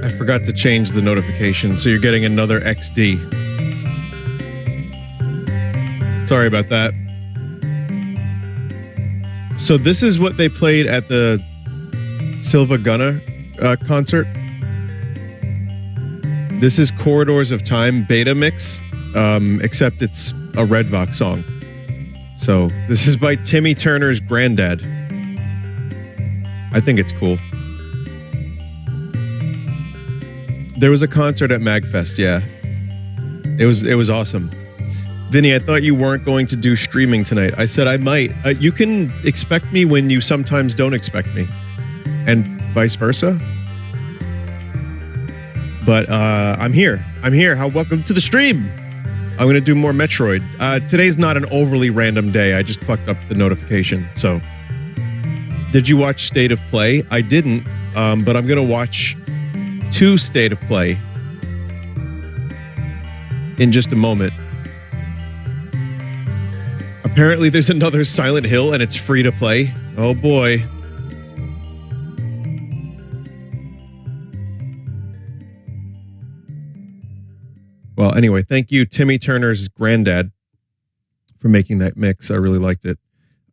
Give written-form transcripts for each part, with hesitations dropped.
I forgot to change the notification, so you're getting another XD. Sorry about that. So this is what they played at the Silva Gunna concert. This is Corridors of Time beta mix, except it's a Red Vox song. So this is by Timmy Turner's granddad. I think it's cool. There was a concert at MagFest, yeah. It was awesome. Vinny, I thought you weren't going to do streaming tonight. I said I might. You can expect me when you sometimes don't expect me. And vice versa. But I'm here. Welcome to the stream. I'm going to do more Metroid. Today's not an overly random day. I just fucked up the notification. So, did you watch State of Play? I didn't, but I'm going to watch 2 State of Play in just a moment. Apparently, there's another Silent Hill, and it's free to play. Oh boy. Well, anyway, thank you, Timmy Turner's granddad, for making that mix. I really liked it.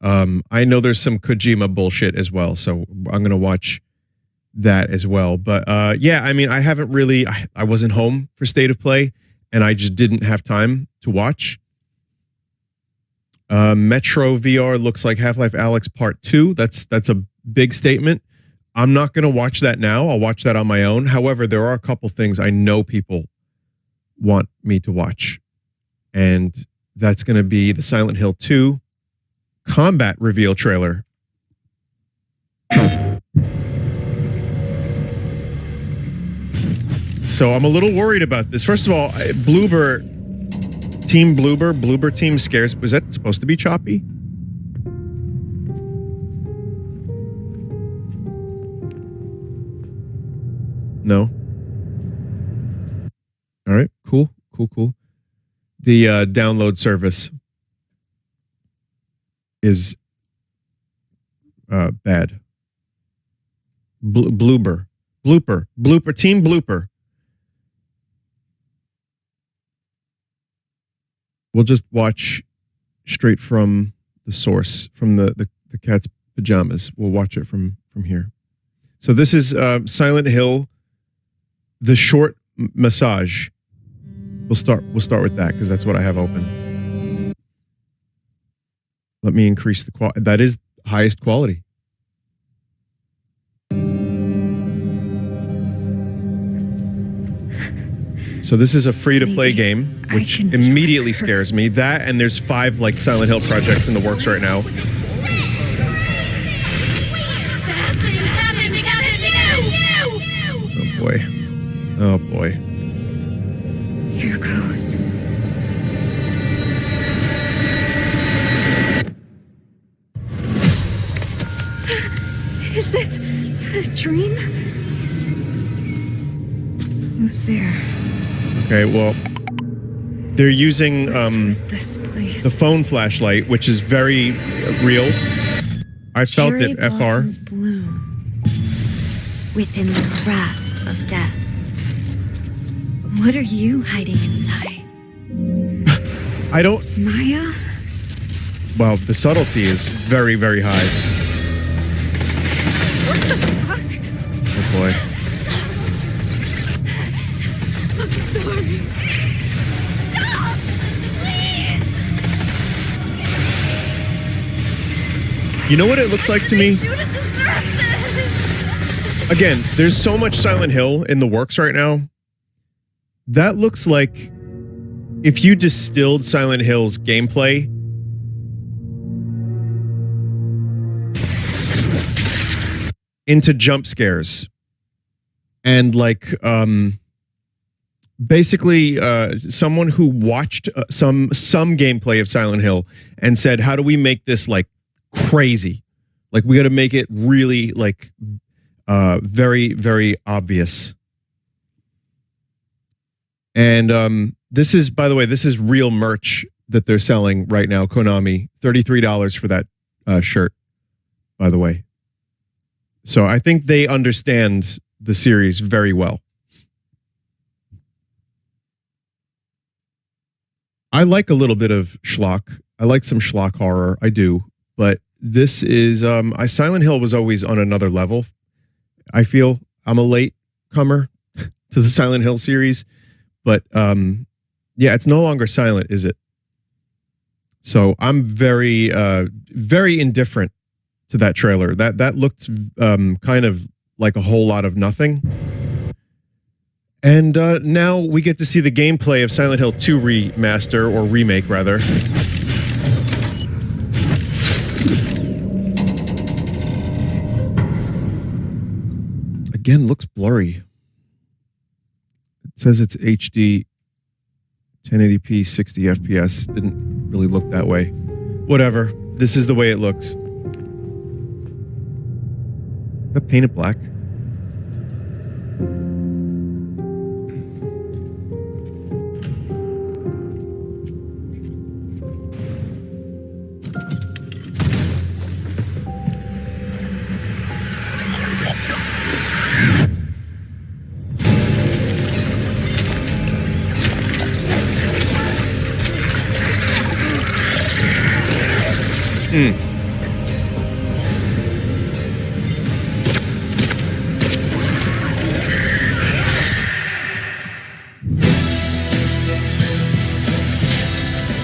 I know there's some Kojima bullshit as well, so I'm going to watch that as well. But yeah, I mean, I haven't really, I wasn't home for State of Play, and I just didn't have time to watch. Metro VR looks like Half-Life Alyx Part 2. That's a big statement. I'm not going to watch that now. I'll watch that on my own. However, there are a couple things I know people want me to watch, and that's going to be the Silent Hill 2 combat reveal trailer. So I'm a little worried about this. First of all, Bloober team scares. Was that supposed to be choppy? No. All right, cool. The download service is bad. Blooper, team blooper. We'll just watch straight from the source, from the cat's pajamas. We'll watch it from here. So this is Silent Hill, the short massage. We'll start with that because that's what I have open. Let me increase the quality. That is highest quality. So this is a free-to-play game, which immediately scares me. That, and there's 5 like Silent Hill projects in the works right now. Oh boy. Here goes. Is this a dream? Who's there? Okay, well, they're using the phone flashlight, which is very real. I felt it, FR. Bloom within the grasp of death. What are you hiding inside? I don't... Maya? Well, the subtlety is very, very high. What the fuck? Oh boy. I'm sorry. Stop! Please! You know what it looks like to me? Again, there's so much Silent Hill in the works right now. That looks like if you distilled Silent Hill's gameplay into jump scares and like basically someone who watched some gameplay of Silent Hill and said, how do we make this like crazy? Like we got to make it really like very, very obvious. And this is, by the way, this is real merch that they're selling right now. Konami, $33 for that shirt, by the way. So I think they understand the series very well. I like a little bit of schlock. I like some schlock horror. I do. But this is Silent Hill was always on another level. I feel I'm a late comer to the Silent Hill series, but yeah, it's no longer silent, is it? So I'm very very indifferent to that trailer. That looked kind of like a whole lot of nothing. And now we get to see the gameplay of Silent Hill 2 remaster, or remake rather. Again, looks blurry. It says it's HD 1080p 60 FPS. Didn't really look that way. Whatever. This is the way it looks. Is that painted black?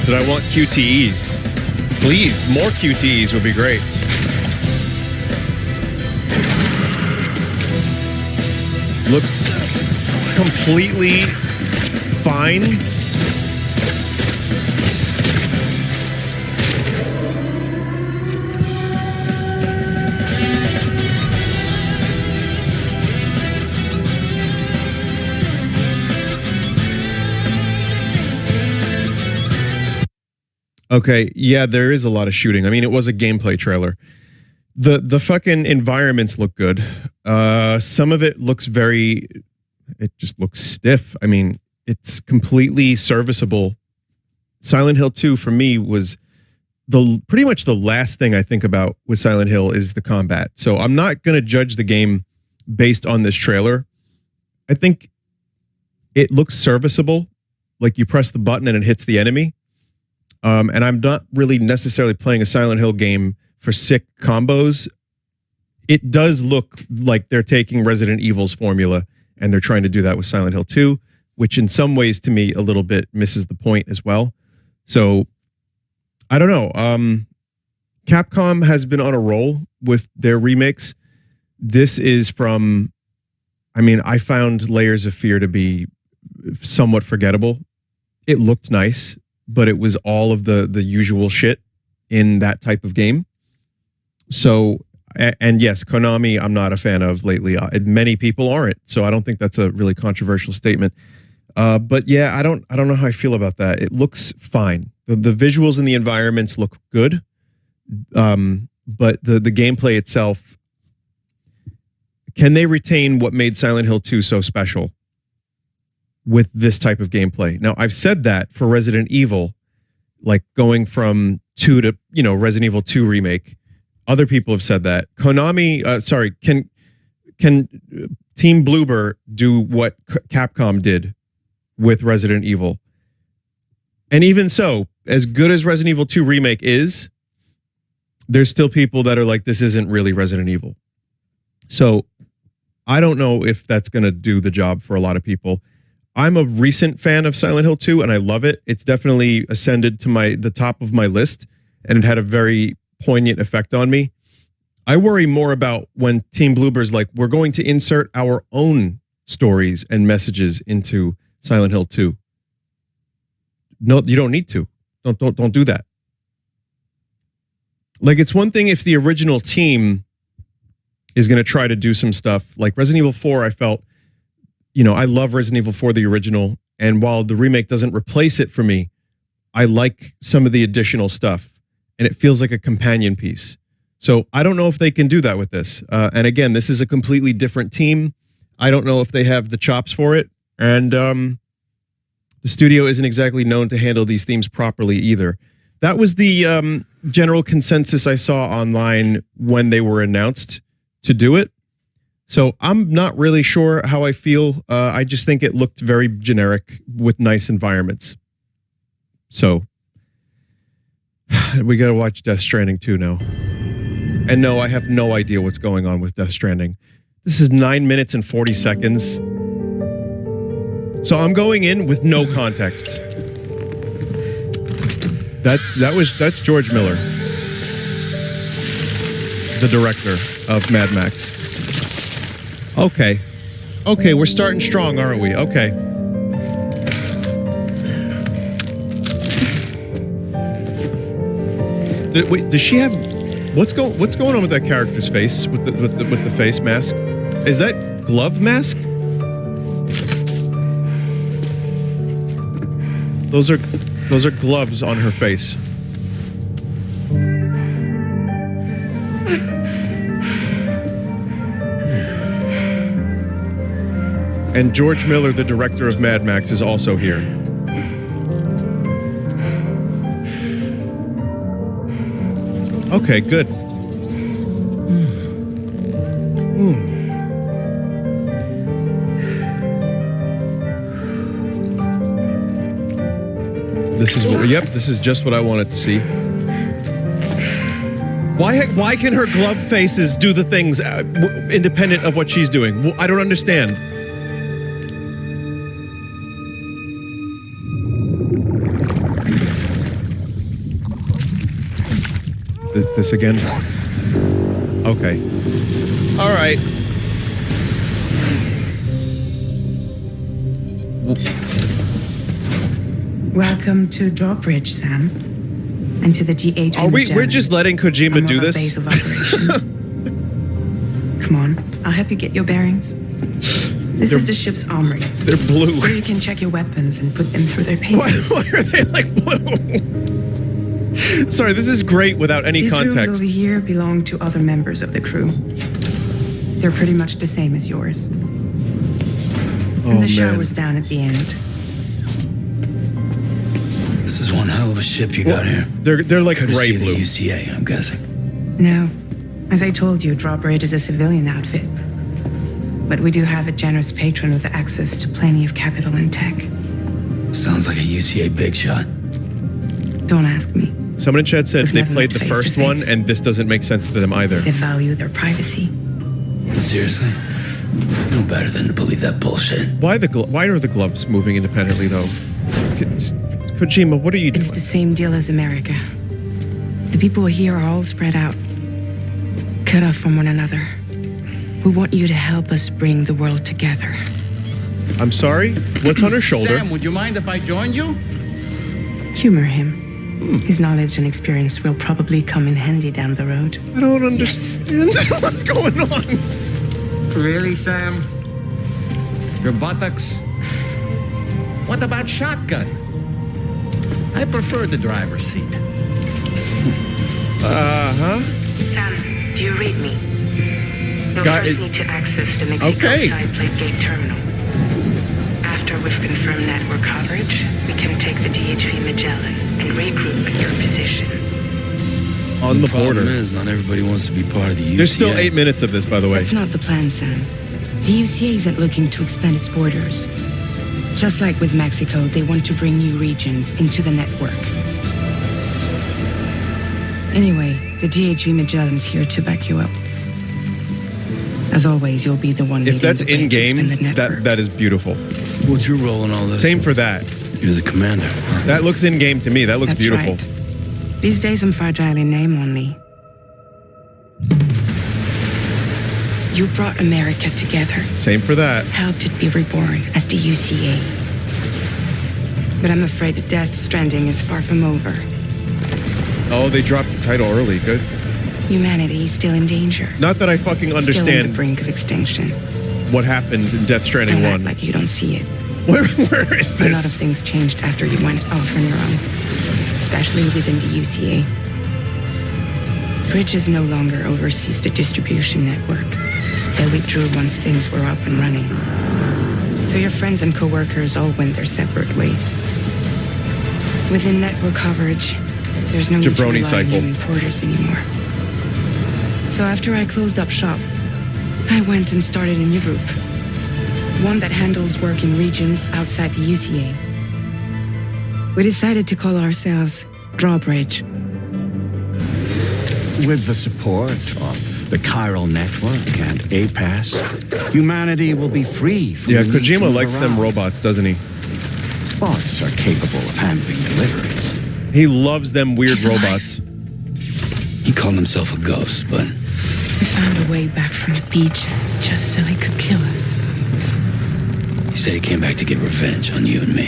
Did I want QTEs? Please, more QTEs would be great. Looks completely fine. Okay, yeah, there is a lot of shooting. I mean, it was a gameplay trailer. The fucking environments look good. Some of it looks it just looks stiff. I mean, it's completely serviceable. Silent Hill 2 for me was pretty much the last thing I think about with Silent Hill is the combat. So I'm not going to judge the game based on this trailer. I think it looks serviceable. Like you press the button and it hits the enemy. And I'm not really necessarily playing a Silent Hill game for sick combos. It does look like they're taking Resident Evil's formula and they're trying to do that with Silent Hill 2, which in some ways to me a little bit misses the point as well. So I don't know. Capcom has been on a roll with their remakes. This is from, I mean, I found Layers of Fear to be somewhat forgettable. It looked nice, but it was all of the usual shit in that type of game. So, and yes, Konami, I'm not a fan of lately. Many people aren't, so I don't think that's a really controversial statement. But yeah, I don't know how I feel about that. It looks fine. The visuals and the environments look good, but the gameplay itself, can they retain what made Silent Hill 2 so special with this type of gameplay? Now, I've said that for Resident Evil, like going from 2 to, Resident Evil 2 remake. Other people have said that. Konami, can Team Bloober do what Capcom did with Resident Evil? And even so, as good as Resident Evil 2 remake is, there's still people that are like, this isn't really Resident Evil. So I don't know if that's going to do the job for a lot of people. I'm a recent fan of Silent Hill 2 and I love it. It's definitely ascended to the top of my list and it had a very poignant effect on me. I worry more about when Team Bloober's like, we're going to insert our own stories and messages into Silent Hill 2. No, you don't need to. Don't do that. Like, it's one thing if the original team is going to try to do some stuff like Resident Evil 4. I felt, I love Resident Evil 4, the original. And while the remake doesn't replace it for me, I like some of the additional stuff and it feels like a companion piece. So I don't know if they can do that with this. And again, this is a completely different team. I don't know if they have the chops for it. And the studio isn't exactly known to handle these themes properly either. That was the general consensus I saw online when they were announced to do it. So I'm not really sure how I feel. I just think it looked very generic with nice environments. So we got to watch Death Stranding 2 now. And no, I have no idea what's going on with Death Stranding. This is 9 minutes and 40 seconds. So I'm going in with no context. That's George Miller, the director of Mad Max. Okay, we're starting strong, aren't we? Okay. Wait, does she have? What's going on with that character's face with the face mask? Is that glove mask? Those are gloves on her face. And George Miller, the director of Mad Max, is also here. Okay, good. This is just what I wanted to see. Why can her glove faces do the things independent of what she's doing? I don't understand. This again? Okay. All right. Welcome to Drawbridge, Sam, and to the GH. We're just letting Kojima do this? Base of operations. Come on, I'll help you get your bearings. This is the ship's armory. They're blue. Where you can check your weapons and put them through their paces. Why are they like blue? Sorry, this is great without any context. These rooms over here belong to other members of the crew. They're pretty much the same as yours. And the shower's down at the end. This is one hell of a ship you got here. They're like Courtesy gray of the blue. UCA, I'm guessing. No. As I told you, Drawbridge is a civilian outfit. But we do have a generous patron with access to plenty of capital and tech. Sounds like a UCA big shot. Don't ask me. Someone in chat said We've they never played met the face to first one face. and this doesn't make sense to them either. They value their privacy. Seriously? No better than to believe that bullshit. Why are the gloves moving independently though? Kojima, what are you doing? It's the same deal as America. The people here are all spread out, cut off from one another. We want you to help us bring the world together. I'm sorry? What's on her shoulder? Sam, would you mind if I joined you? Humor him. His knowledge and experience will probably come in handy down the road. I don't understand what's going on. Really, Sam? Your buttocks? What about shotgun? I prefer the driver's seat. Sam, do you read me? You'll Got first it. need to access the Mexico Okay. side plate gate terminal. After we've confirmed network coverage, we can take the DHV Magellan and regroup at your position. On the Problem border. is, not everybody wants to be part of the UCA. There's still 8 minutes of this, by the way. That's not the plan, Sam. The UCA isn't looking to expand its borders. Just like with Mexico, they want to bring new regions into the network. Anyway, the DHV Magellan's here to back you up. As always, you'll be the one If leading that's the way in to game, expand the network. that is beautiful. What's your role in all this? Same for that. You're the commander. That looks in game to me. That looks That's beautiful. right. These days I'm fragile in name only. You brought America together, Same for that. helped it be reborn as the UCA. But I'm afraid that Death Stranding is far from over. Oh, they dropped the title early. Good. Humanity is still in danger. Not that I fucking Still on the understand brink of extinction. what happened in Death Stranding Don't 1. act like you don't see it. Where is A lot of this? things changed after you went off on your own, especially within the UCA. Bridges no longer oversees the distribution network. They withdrew once things were up and running. So your friends and co-workers all went their separate ways. Within network coverage, there's no need to Jabroni rely on cycle. human porters anymore. So after I closed up shop, I went and started a new group. One that handles work in regions outside the UCA. We decided to call ourselves Drawbridge. With the support of the chiral network and APAS, humanity will be free from Yeah, the need to Kojima move likes them around. robots, doesn't he? Bots are capable of handling deliveries. He loves them weird He's alive. robots. He called himself a ghost, but We found a way back from the beach just so he could kill us. he said he came back to get revenge on you and me.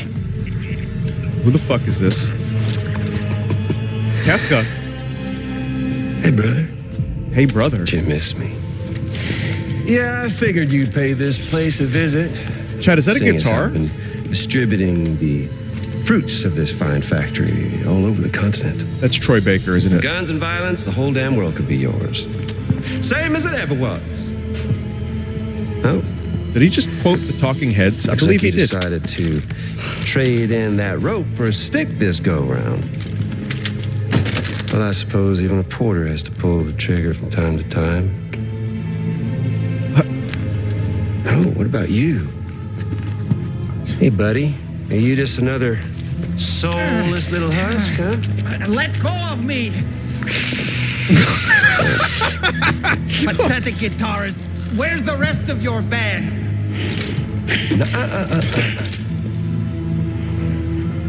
Who the fuck is this? Kafka. Hey, brother. Hey, brother. Did you miss me? Yeah, I figured you'd pay this place a visit. Chad, is that a Seeing as guitar? I've been distributing the fruits of this fine factory all over the continent. That's Troy Baker, isn't it? Guns and violence, the whole damn world could be yours. Same as it ever was. Oh, Did he just quote the Talking Heads? I looks believe like he you did. decided to trade in that rope for a stick this go-round. Well, I suppose even a porter has to pull the trigger from time to time. Oh, what about you? Hey, buddy. Are you just another soulless little husk, huh? Let go of me! Pathetic guitarist. Where's the rest of your band?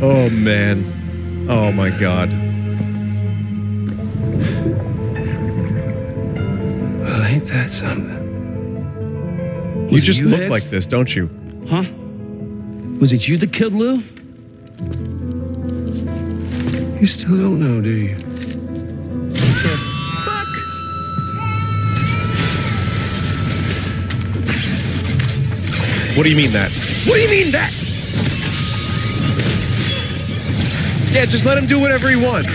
Oh, man. Oh, my God. Well, ain't that something? You just look like this, don't you? Huh? Was it you that killed Lou? You still don't know, do you? What do you mean that? What do you mean that? Yeah, just let him do whatever he wants.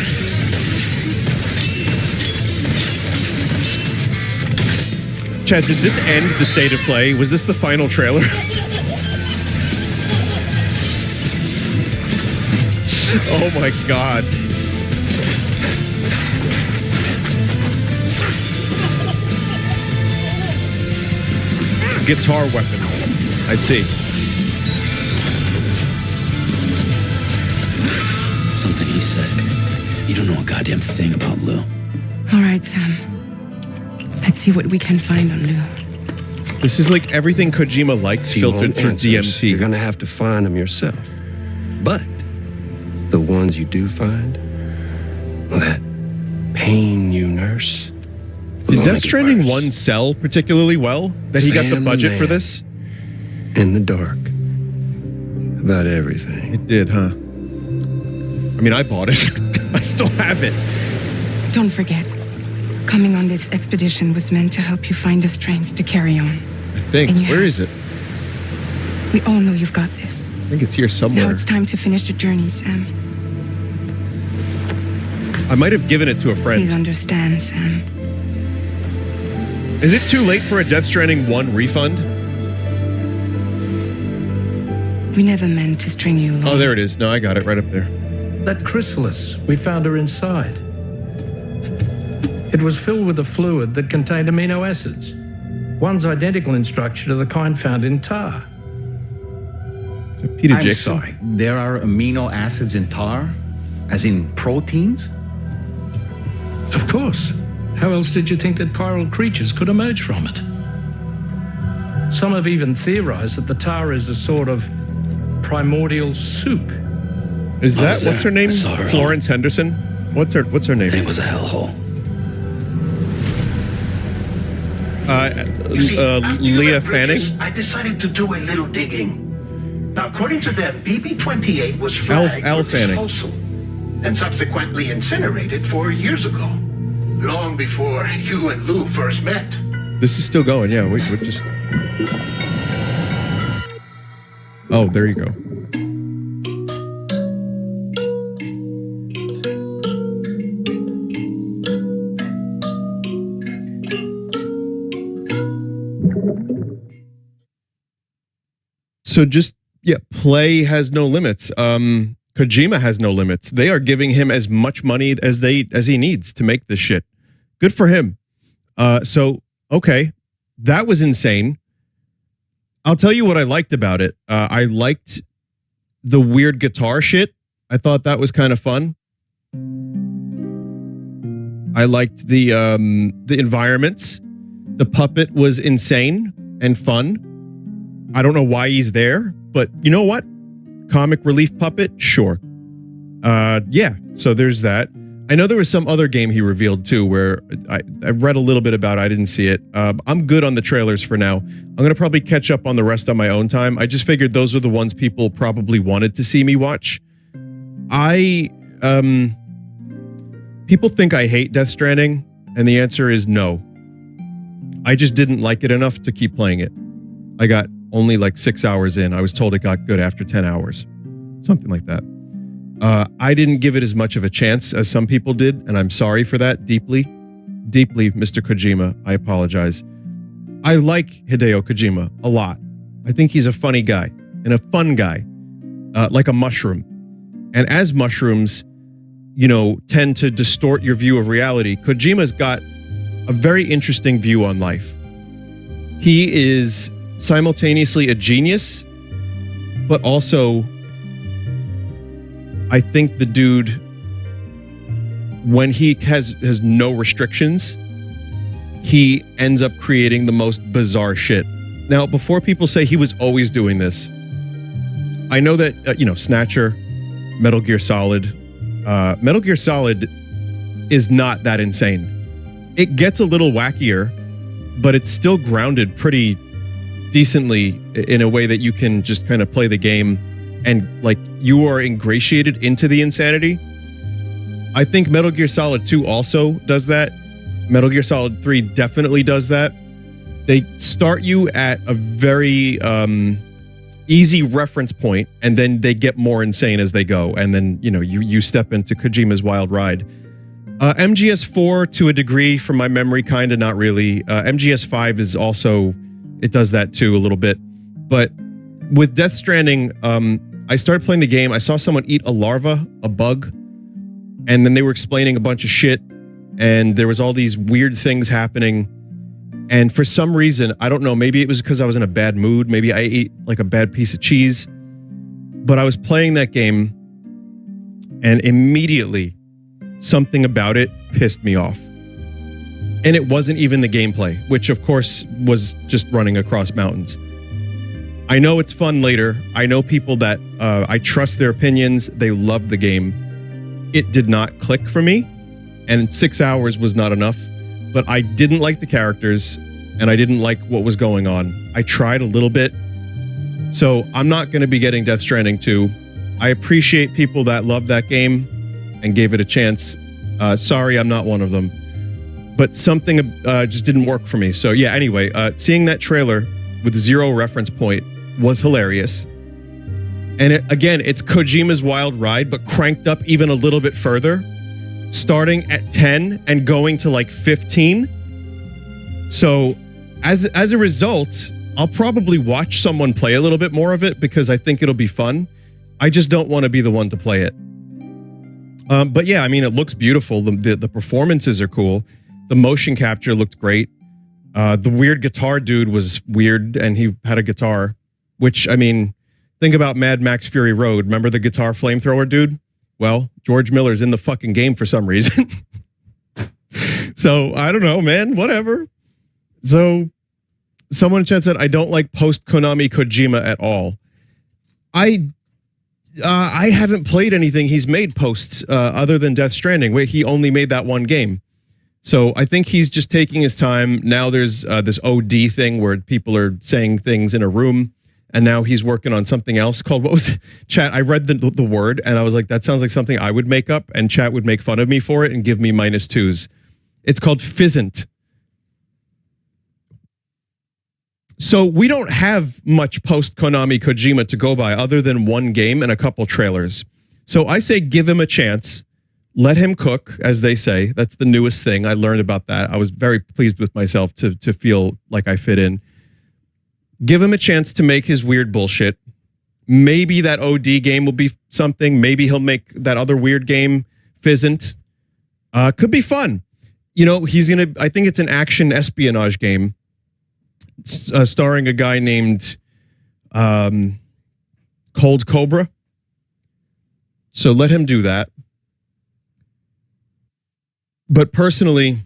Chad, did this end the state of play? Was this the final trailer? Oh my God. Guitar weapon. I see. Something he said. You don't know a goddamn thing about Lou. All right, Sam. Let's see what we can find on Lou. This is like everything Kojima likes If you filtered want through answers, You're DMT. gonna have to find them yourself. But the ones you do find, well, that pain you nurse. Did Death Stranding 1 sell particularly well? That he got the Sam the budget for man. this? In the dark. About everything. It did, huh? I mean, I bought it. I still have it. Don't forget, coming on this expedition was meant to help you find the strength to carry on. I think. And you Where have- is it? We all know you've got this. I think it's here Now somewhere. it's time to finish the journey, Sam. I might have given it to a Please friend. understand, Sam. Is it too late for a Death Stranding 1 refund? We never meant to string you along. Oh, there it is. No, I got it right up there. That chrysalis, we found her inside. It was filled with a fluid that contained amino acids. One's identical in structure to the kind found in tar. It's a Peter I'm Jackson. sorry. There are amino acids in tar? As in proteins? Of course. How else did you think that chiral creatures could emerge from it? Some have even theorized that the tar is a sort of primordial soup. Is I that was there. what's her name? I saw her. Florence Henderson. What's her name? It was a hellhole. You see, after you Leah left Bridges, Fanning. I decided to do a little digging. Now, according to them, BB-28 was flagged Al for Fanning. disposal and subsequently incinerated 4 years ago, long before you and Lou first met. This is still going. Yeah, we're just. Oh, there you go. So just play has no limits. Kojima has no limits. They are giving him as much money as he needs to make this shit. Good for him. So okay, that was insane. I'll tell you what I liked about it. I liked the weird guitar shit. I thought that was kind of fun. I liked the environments. The puppet was insane and fun. I don't know why he's there, but you know what? Comic relief puppet, sure. Yeah, so there's that. I know there was some other game he revealed too, where I read a little bit about it. I didn't see it. I'm good on the trailers for now. I'm going to probably catch up on the rest on my own time. I just figured those are the ones people probably wanted to see me watch. People think I hate Death Stranding, and the answer is no. I just didn't like it enough to keep playing it. I got only like 6 hours in. I was told it got good after 10 hours. Something like that. I didn't give it as much of a chance as some people did, and I'm sorry for that deeply. Deeply, Mr. Kojima. I apologize. I like Hideo Kojima a lot. I think he's a funny guy and a fun guy, like a mushroom. And as mushrooms, tend to distort your view of reality, Kojima's got a very interesting view on life. He is simultaneously a genius, but also, I think the dude, when he has no restrictions, he ends up creating the most bizarre shit. Now, before people say he was always doing this, I know that, Snatcher, Metal Gear Solid is not that insane. It gets a little wackier, but it's still grounded pretty decently in a way that you can just kind of play the game and like you are ingratiated into the insanity. I think Metal Gear Solid 2 also does that. Metal Gear Solid 3 definitely does that. They start you at a very easy reference point, and then they get more insane as they go. And then, you step into Kojima's wild ride. MGS4 to a degree from my memory, kind of, not really. MGS5 is also, it does that too a little bit. But with Death Stranding, I started playing the game. I saw someone eat a larva, a bug, and then they were explaining a bunch of shit, and there was all these weird things happening. And for some reason, I don't know, maybe it was because I was in a bad mood. Maybe I ate like a bad piece of cheese. But I was playing that game, and immediately something about it pissed me off. And it wasn't even the gameplay, which of course was just running across mountains. I know it's fun later. I know people that I trust their opinions. They loved the game. It did not click for me, and 6 hours was not enough. But I didn't like the characters, and I didn't like what was going on. I tried a little bit. So I'm not going to be getting Death Stranding 2. I appreciate people that loved that game and gave it a chance. Sorry, I'm not one of them. But something just didn't work for me. So yeah, anyway, seeing that trailer with zero reference point was hilarious. And it's Kojima's wild ride, but cranked up even a little bit further, starting at 10 and going to like 15. So as a result, I'll probably watch someone play a little bit more of it because I think it'll be fun. I just don't want to be the one to play it. But yeah, I mean, it looks beautiful. The performances are cool. The motion capture looked great. The weird guitar dude was weird, and he had a guitar, which, I mean, think about Mad Max Fury Road. Remember the guitar flamethrower dude? Well, George Miller's in the fucking game for some reason. So, I don't know, man. Whatever. So, someone in chat said, I don't like post-Konami Kojima at all. I haven't played anything he's made posts other than Death Stranding, where he only made that one game. So I think he's just taking his time. Now there's this OD thing where people are saying things in a room, and now he's working on something else called, what was it? Chat, I read the word, and I was like, that sounds like something I would make up, and chat would make fun of me for it and give me -2s. It's called Fizzant. So we don't have much post-Konami Kojima to go by other than one game and a couple trailers. So I say give him a chance. Let him cook, as they say. That's the newest thing. I learned about that. I was very pleased with myself to feel like I fit in. Give him a chance to make his weird bullshit. Maybe that OD game will be something. Maybe he'll make that other weird game, Fizzant. Could be fun. You know, I think it's an action espionage game. Starring a guy named Cold Cobra. So let him do that. But personally,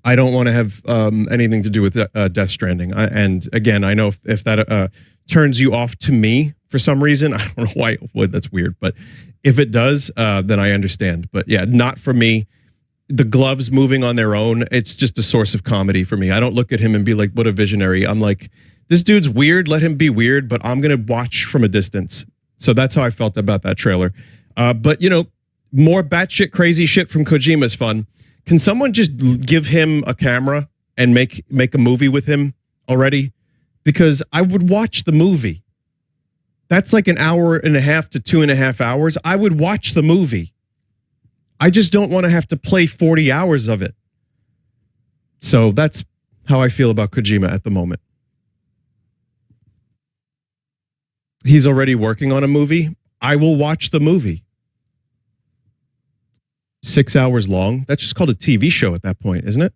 I don't want to have anything to do with Death Stranding. And again, I know if that turns you off to me for some reason, I don't know why it would. That's weird. But if it does, then I understand. But yeah, not for me. The gloves moving on their own, it's just a source of comedy for me. I don't look at him and be like, what a visionary. I'm like, this dude's weird. Let him be weird, but I'm going to watch from a distance. So that's how I felt about that trailer. But, more batshit crazy shit from Kojima is fun. Can someone just give him a camera and make a movie with him already? Because I would watch the movie. That's like an hour and a half to 2.5 hours. I would watch the movie. I just don't want to have to play 40 hours of it. So that's how I feel about Kojima at the moment. He's already working on a movie. I will watch the movie. 6 hours long. That's just called a TV show at that point, isn't it?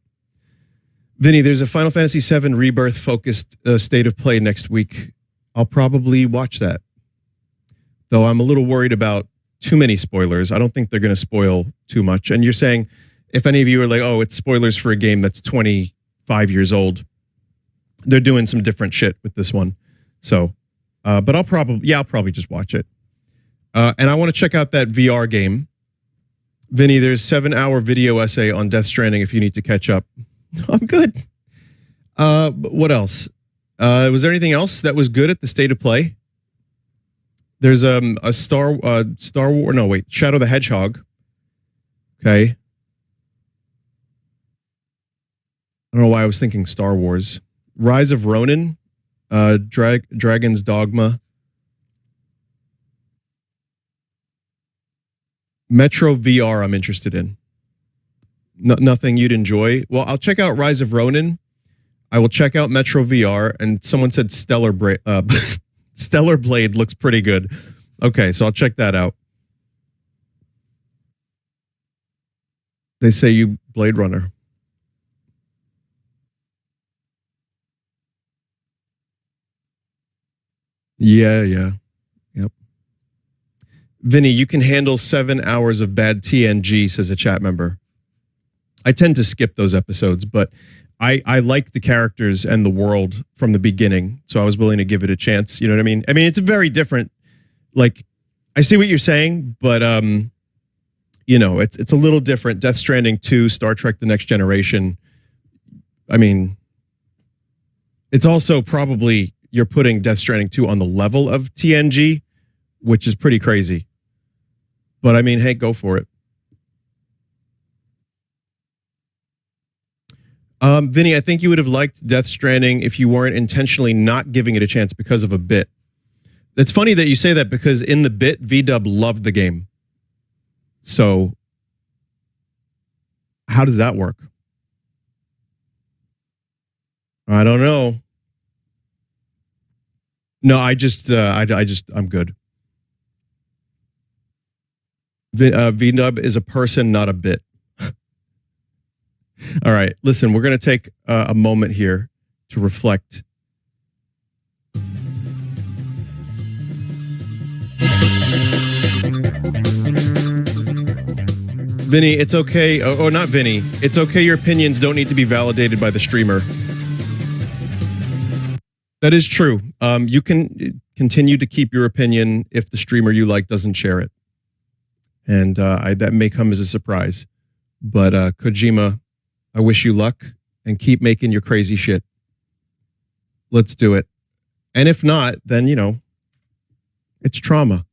Vinny, there's a Final Fantasy VII Rebirth focused state of play next week. I'll probably watch that. Though I'm a little worried about too many spoilers. I don't think they're going to spoil too much. And you're saying, if any of you are like, oh, it's spoilers for a game that's 25 years old, they're doing some different shit with this one. So, but I'll probably just watch it. And I want to check out that VR game. Vinny, there's 7-hour video essay on Death Stranding if you need to catch up. I'm good. What else? Was there anything else that was good at the state of play? There's a Star Wars. No, wait, Shadow the Hedgehog. Okay. I don't know why I was thinking Star Wars. Rise of Ronin, Dragon's Dogma. Metro VR I'm interested in. Nothing you'd enjoy. Well, I'll check out Rise of Ronin. I will check out Metro VR. And someone said Stellar Blade looks pretty good. Okay, so I'll check that out. They say you Blade Runner. Yeah. Yep. Vinny, you can handle 7 hours of bad TNG, says a chat member. I tend to skip those episodes, but I like the characters and the world from the beginning, so I was willing to give it a chance. You know what I mean? I mean, it's very different. Like, I see what you're saying, but it's a little different. Death Stranding 2, Star Trek: The Next Generation. I mean, it's also probably you're putting Death Stranding 2 on the level of TNG, which is pretty crazy. But I mean, hey, go for it. Vinny, I think you would have liked Death Stranding if you weren't intentionally not giving it a chance because of a bit. It's funny that you say that because in the bit, V-Dub loved the game. So how does that work? I don't know. No, I'm good. V-Dub is a person, not a bit. All right, listen, we're going to take a moment here to reflect. Vinny, it's okay. Oh, not Vinny. It's okay. Your opinions don't need to be validated by the streamer. That is true. You can continue to keep your opinion if the streamer you like doesn't share it. And that may come as a surprise. But Kojima, I wish you luck and keep making your crazy shit. Let's do it. And if not, then, it's trauma.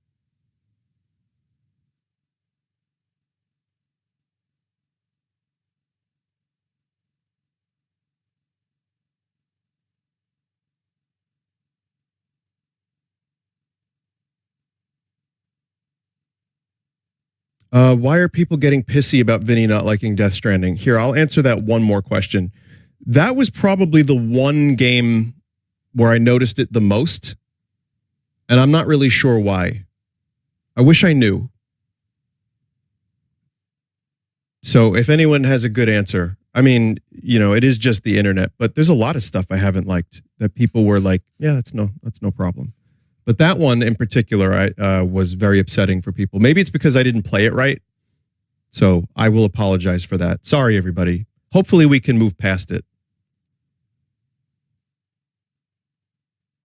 Why are people getting pissy about Vinny not liking Death Stranding? Here, I'll answer that one more question. That was probably the one game where I noticed it the most, and I'm not really sure why. I wish I knew. So if anyone has a good answer, I mean, it is just the internet, but there's a lot of stuff I haven't liked that people were like, yeah, that's no problem. But that one in particular was very upsetting for people. Maybe it's because I didn't play it right. So I will apologize for that. Sorry, everybody. Hopefully we can move past it.